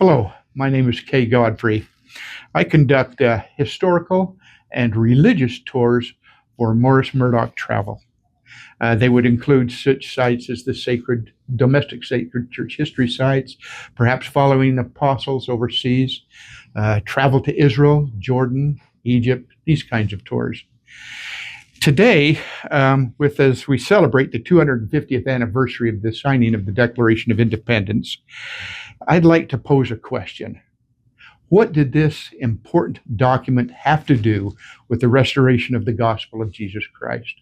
Hello, my name is Kay Godfrey. I conduct historical and religious tours for Morris Murdoch Travel. They would include such sites as the domestic sacred church history sites, perhaps following apostles overseas, travel to Israel, Jordan, Egypt, these kinds of tours. Today, as we celebrate the 250th anniversary of the signing of the Declaration of Independence, I'd like to pose a question. What did this important document have to do with the restoration of the gospel of Jesus Christ?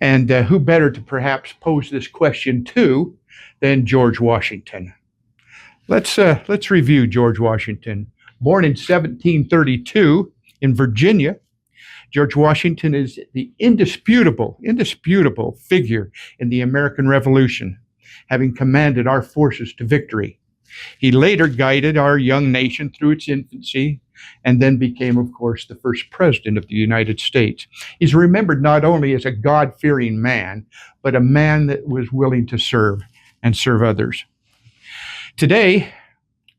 And who better to perhaps pose this question to than George Washington? Let's review George Washington. Born in 1732 in Virginia, George Washington is the indisputable figure in the American Revolution, having commanded our forces to victory. He later guided our young nation through its infancy and then became, of course, the first president of the United States. He's remembered not only as a God-fearing man, but a man that was willing to serve and serve others. Today,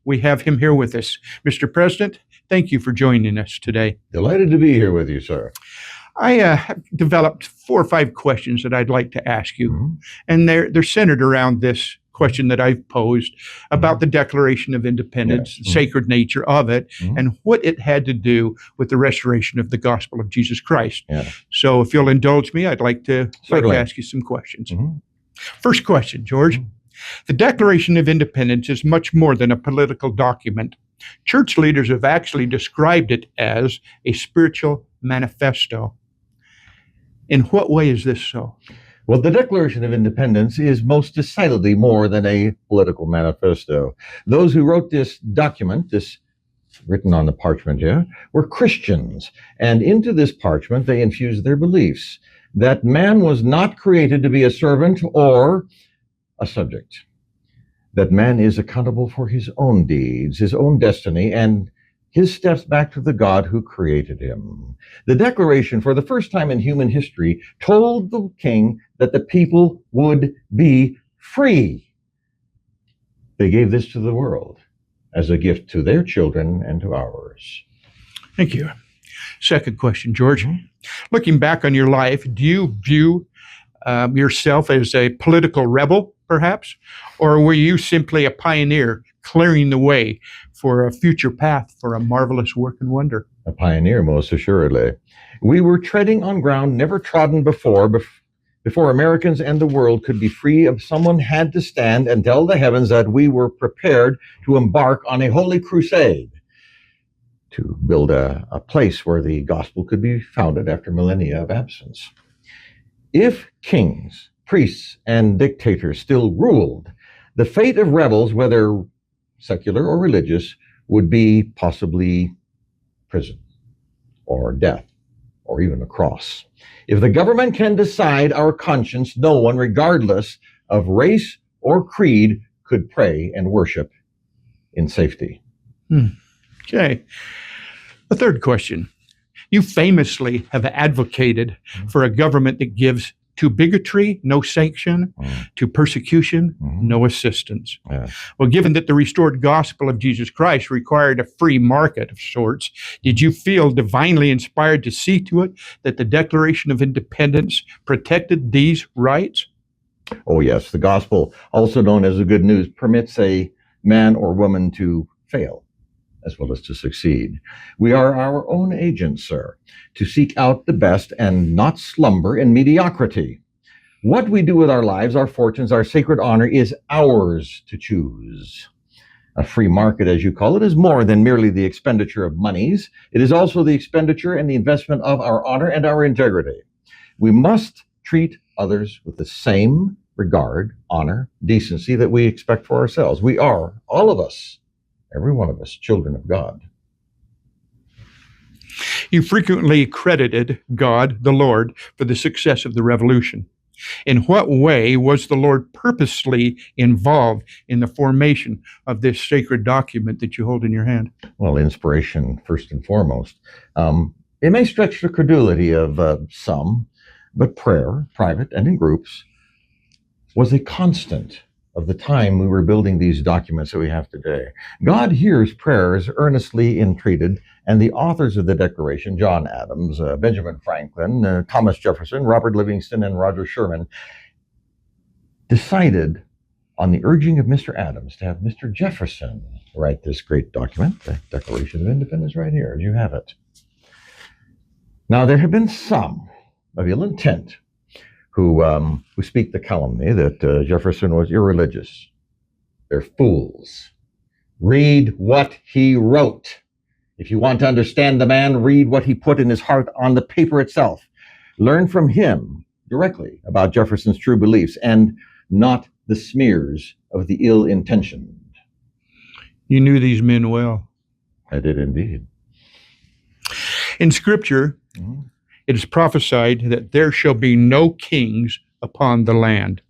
we have him here with us. Mr. President, thank you for joining us today. Delighted to be here with you, sir. I have developed 4 or 5 questions that I'd like to ask you, and they're centered around this question that I've posed about the Declaration of Independence, the sacred nature of it, and what it had to do with the restoration of the gospel of Jesus Christ. So if you'll indulge me, I'd like to ask you some questions. First question, George. The Declaration of Independence is much more than a political document. Church leaders have actually described it as a spiritual manifesto. In what way is this so? Well, the Declaration of Independence is most decidedly more than a political manifesto. Those who wrote this document, this written on the parchment here, were Christians. And into this parchment, they infused their beliefs that man was not created to be a servant or a subject, that man is accountable for his own deeds, his own destiny, and his steps back to the God who created him. The Declaration, for the first time in human history, told the king that the people would be free. They gave this to the world as a gift to their children and to ours. Thank you. Second question, George. Looking back on your life, do you view yourself as a political rebel, perhaps? Or were you simply a pioneer clearing the way for a future path for a marvelous work and wonder? A pioneer, most assuredly. We were treading on ground never trodden before Americans and the world could be free. Of someone had to stand and tell the heavens that we were prepared to embark on a holy crusade to build a place where the gospel could be founded after millennia of absence. If kings, priests, and dictators still ruled, the fate of rebels, whether secular or religious, would be possibly prison or death or even a cross. If the government can decide our conscience, no one, regardless of race or creed, could pray and worship in safety. Okay. The third question. You famously have advocated for a government that gives to bigotry, no sanction, to persecution, no assistance. Well, given that the restored gospel of Jesus Christ required a free market of sorts, did you feel divinely inspired to see to it that the Declaration of Independence protected these rights? Oh, yes. The gospel, also known as the good news, permits a man or woman to fail as well as to succeed. We are our own agents, sir, to seek out the best and not slumber in mediocrity. What we do with our lives, our fortunes, our sacred honor is ours to choose. A free market, as you call it, is more than merely the expenditure of monies. It is also the expenditure and the investment of our honor and our integrity. We must treat others with the same regard, honor, decency that we expect for ourselves. We are, all of us, every one of us, children of God. You frequently credited God, the Lord, for the success of the revolution. In what way was the Lord purposely involved in the formation of this sacred document that you hold in your hand? Well, inspiration, first and foremost. It may stretch the credulity of some, but prayer, private and in groups, was a constant of the time we were building these documents that we have today. God hears prayers earnestly entreated, and the authors of the Declaration, John Adams, Benjamin Franklin, Thomas Jefferson, Robert Livingston, and Roger Sherman, decided on the urging of Mr. Adams to have Mr. Jefferson write this great document, the Declaration of Independence, right here. You have it. Now, there have been some of ill intent who speak the calumny that Jefferson was irreligious. They're fools. Read what he wrote. If you want to understand the man, read what he put in his heart on the paper itself. Learn from him directly about Jefferson's true beliefs and not the smears of the ill-intentioned. You knew these men well. I did indeed. In Scripture, it is prophesied that there shall be no kings upon the land.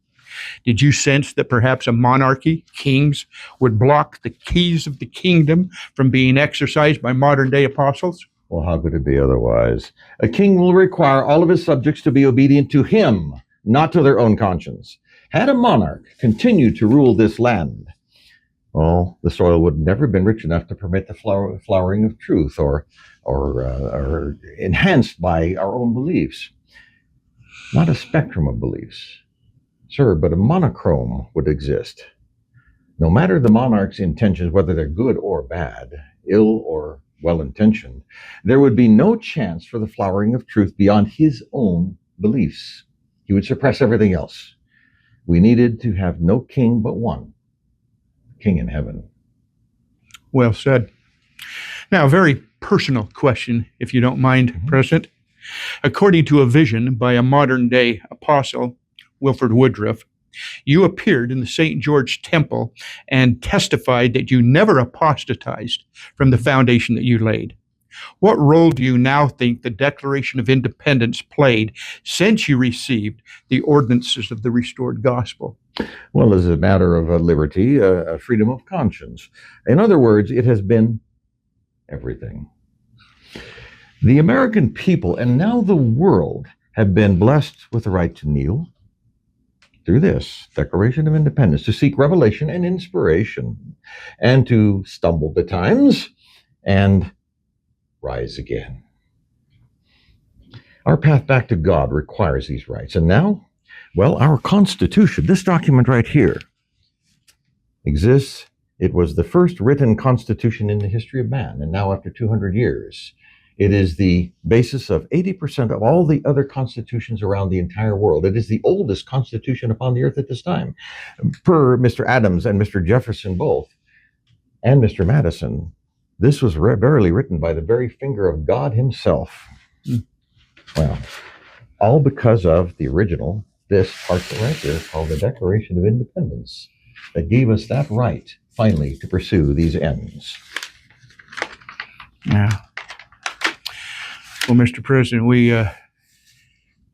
Did you sense that perhaps a monarchy, kings, would block the keys of the kingdom from being exercised by modern-day apostles? Well, how could it be otherwise? A king will require all of his subjects to be obedient to him, not to their own conscience. Had a monarch continued to rule this land, well, the soil would never have been rich enough to permit the flowering of truth or enhanced by our own beliefs. Not a spectrum of beliefs, sir, but a monochrome would exist. No matter the monarch's intentions, whether they're good or bad, ill or well-intentioned, there would be no chance for the flowering of truth beyond his own beliefs. He would suppress everything else. We needed to have no king but one, King in heaven. Well said. Now, a very personal question, if you don't mind, President. According to a vision by a modern-day apostle, Wilford Woodruff, you appeared in the St. George Temple and testified that you never apostatized from the foundation that you laid. What role do you now think the Declaration of Independence played since you received the ordinances of the restored gospel? Well, as a matter of liberty, a freedom of conscience. In other words, it has been everything. The American people, and now the world, have been blessed with the right to kneel through this Declaration of Independence, to seek revelation and inspiration, and to stumble betimes and rise again. Our path back to God requires these rights. And now, well, our Constitution, this document right here, exists. It was the first written Constitution in the history of man. And now, after 200 years, it is the basis of 80% of all the other constitutions around the entire world. It is the oldest Constitution upon the earth at this time. Per Mr. Adams and Mr. Jefferson both, and Mr. Madison, this was verily written by the very finger of God himself. Well, all because of the original, this part right here called the Declaration of Independence, that gave us that right, finally, to pursue these ends. Yeah. Well, Mr. President,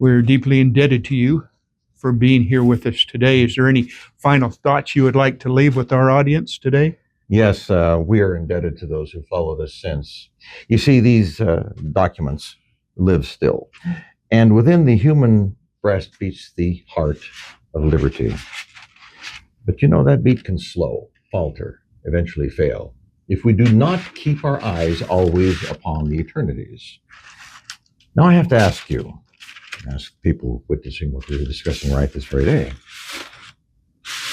we're deeply indebted to you for being here with us today. Is there any final thoughts you would like to leave with our audience today? Yes, we are indebted to those who follow this since. You see, these documents live still. And within the human breast beats the heart of liberty. But you know, that beat can slow, falter, eventually fail, if we do not keep our eyes always upon the eternities. Now I have to ask you, ask people witnessing what we're discussing right this very day,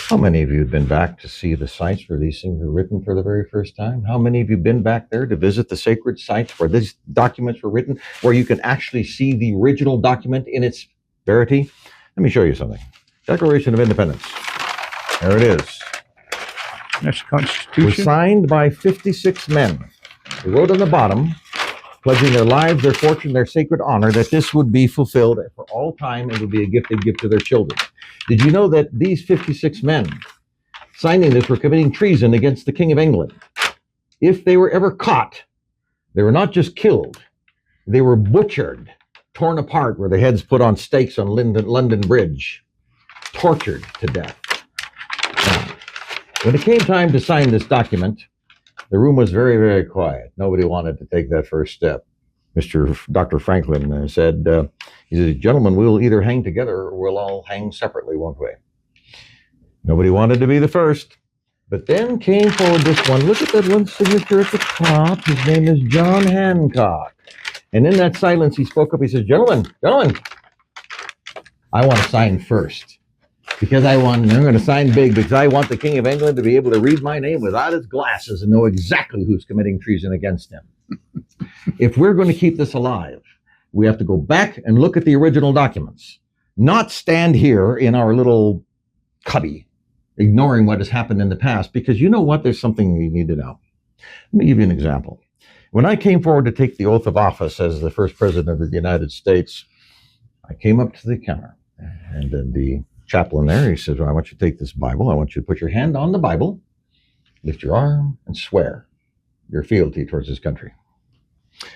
how many of you have been back to see the sites where these things were written for the very first time? How many of you have been back there to visit the sacred sites where these documents were written, where you can actually see the original document in its verity? Let me show you something. Declaration of Independence. There it is. That's the It was Constitution. signed by 56 men who wrote on the bottom, pledging their lives, their fortune, their sacred honor, that this would be fulfilled for all time and would be a gift they give to their children. Did you know that these 56 men signing this were committing treason against the King of England? If they were ever caught, they were not just killed, they were butchered, torn apart, where their heads put on stakes on London Bridge, tortured to death. Now, when it came time to sign this document, the room was very, very quiet. Nobody wanted to take that first step. Dr. Franklin said, he said, "Gentlemen, we'll either hang together or we'll all hang separately, won't we?" Nobody wanted to be the first. But then came forward this one. Look at that one signature at the top. His name is John Hancock. And in that silence, he spoke up. He says, gentlemen, I want to sign first. Because I'm going to sign big, because I want the King of England to be able to read my name without his glasses and know exactly who's committing treason against him. If we're going to keep this alive, we have to go back and look at the original documents, not stand here in our little cubby, ignoring what has happened in the past, because you know what? There's something you need to know. Let me give you an example. When I came forward to take the oath of office as the first president of the United States, I came up to the counter, and then the chaplain there, he says, well, I want you to take this Bible. I want you to put your hand on the Bible, lift your arm, and swear your fealty towards this country.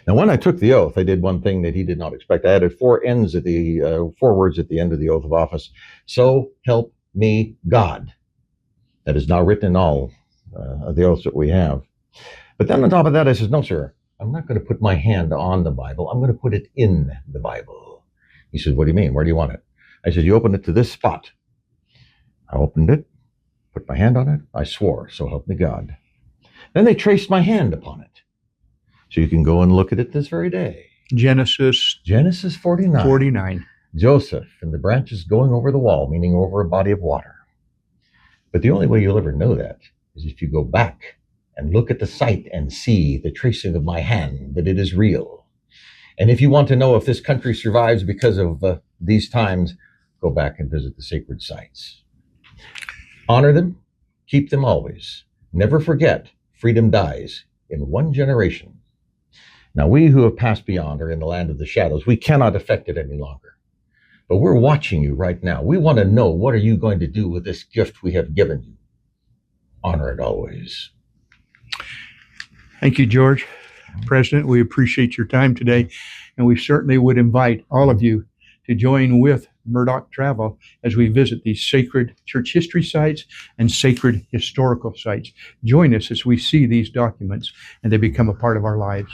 Now, when I took the oath, I did one thing that he did not expect. I added four words at the end of the oath of office. So help me God. That is now written in all of the oaths that we have. But then on top of that, I says, no, sir, I'm not going to put my hand on the Bible. I'm going to put it in the Bible. He says, what do you mean? Where do you want it? I said, you open it to this spot. I opened it, put my hand on it. I swore, so help me God. Then they traced my hand upon it. So you can go and look at it this very day. Genesis 49. Joseph and the branches going over the wall, meaning over a body of water. But the only way you'll ever know that is if you go back and look at the site and see the tracing of my hand, that it is real. And if you want to know if this country survives because of these times, go back and visit the sacred sites. Honor them, keep them always. Never forget, freedom dies in one generation. Now, we who have passed beyond are in the land of the shadows. We cannot affect it any longer. But we're watching you right now. We want to know, what are you going to do with this gift we have given you? Honor it always. Thank you, George. President, we appreciate your time today, and we certainly would invite all of you to join with Murdoch Travel as we visit these sacred church history sites and sacred historical sites. Join us as we see these documents and they become a part of our lives.